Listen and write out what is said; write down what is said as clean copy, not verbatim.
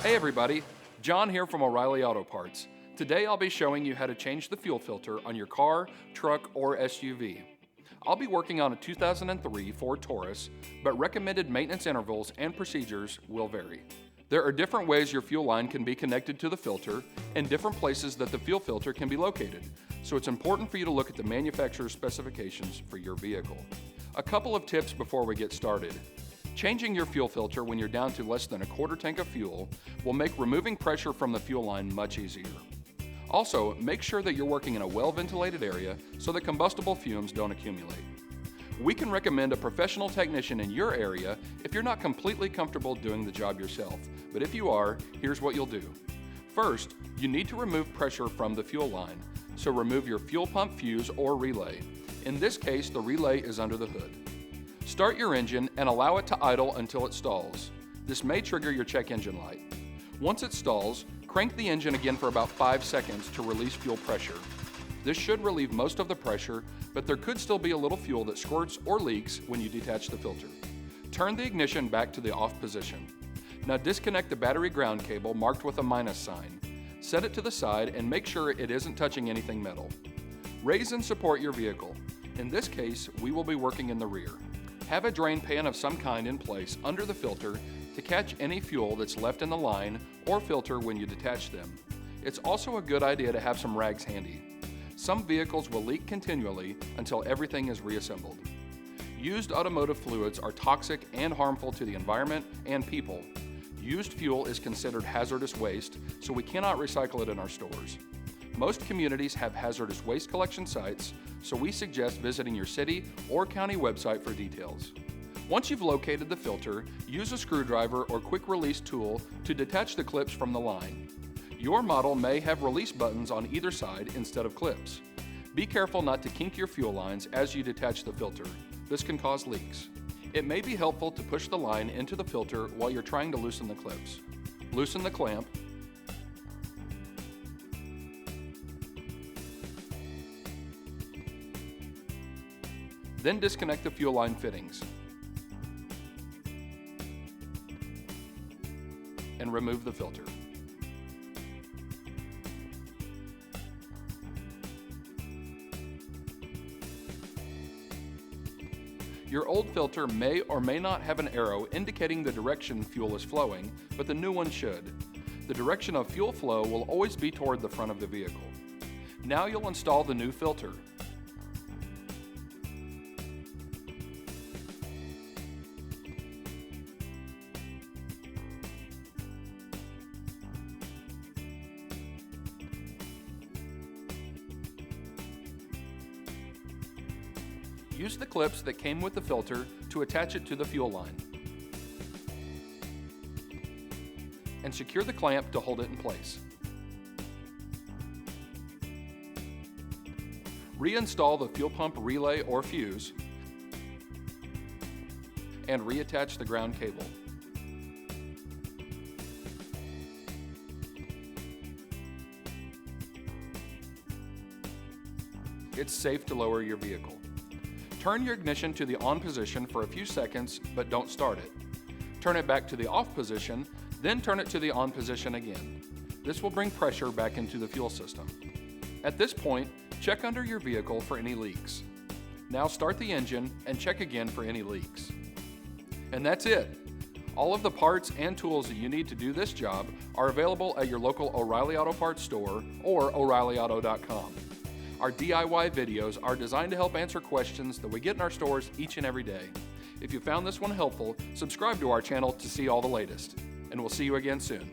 Hey everybody, John here from O'Reilly Auto Parts. Today I'll be showing you how to change the fuel filter on your car, truck, or SUV. I'll be working on a 2003 Ford Taurus, but recommended maintenance intervals and procedures will vary. There are different ways your fuel line can be connected to the filter and different places that the fuel filter can be located, so it's important for you to look at the manufacturer's specifications for your vehicle. A couple of tips before we get started. Changing your fuel filter when you're down to less than a quarter tank of fuel will make removing pressure from the fuel line much easier. Also, make sure that you're working in a well-ventilated area so that combustible fumes don't accumulate. We can recommend a professional technician in your area if you're not completely comfortable doing the job yourself, but if you are, here's what you'll do. First, you need to remove pressure from the fuel line, so remove your fuel pump fuse or relay. In this case, the relay is under the hood. Start your engine and allow it to idle until it stalls. This may trigger your check engine light. Once it stalls, crank the engine again for about 5 seconds to release fuel pressure. This should relieve most of the pressure, but there could still be a little fuel that squirts or leaks when you detach the filter. Turn the ignition back to the off position. Now disconnect the battery ground cable marked with a minus sign. Set it to the side and make sure it isn't touching anything metal. Raise and support your vehicle. In this case, we will be working in the rear. Have a drain pan of some kind in place under the filter to catch any fuel that's left in the line or filter when you detach them. It's also a good idea to have some rags handy. Some vehicles will leak continually until everything is reassembled. Used automotive fluids are toxic and harmful to the environment and people. Used fuel is considered hazardous waste, so we cannot recycle it in our stores. Most communities have hazardous waste collection sites, so we suggest visiting your city or county website for details. Once you've located the filter, use a screwdriver or quick release tool to detach the clips from the line. Your model may have release buttons on either side instead of clips. Be careful not to kink your fuel lines as you detach the filter. This can cause leaks. It may be helpful to push the line into the filter while you're trying to loosen the clips. Loosen the clamp. Then disconnect the fuel line fittings and remove the filter. Your old filter may or may not have an arrow indicating the direction fuel is flowing, but the new one should. The direction of fuel flow will always be toward the front of the vehicle. Now you'll install the new filter. Use the clips that came with the filter to attach it to the fuel line. And secure the clamp to hold it in place. Reinstall the fuel pump relay or fuse and reattach the ground cable. It's safe to lower your vehicle. Turn your ignition to the on position for a few seconds, but don't start it. Turn it back to the off position, then turn it to the on position again. This will bring pressure back into the fuel system. At this point, check under your vehicle for any leaks. Now start the engine and check again for any leaks. And that's it. All of the parts and tools that you need to do this job are available at your local O'Reilly Auto Parts store or O'ReillyAuto.com. Our DIY videos are designed to help answer questions that we get in our stores each and every day. If you found this one helpful, subscribe to our channel to see all the latest. And we'll see you again soon.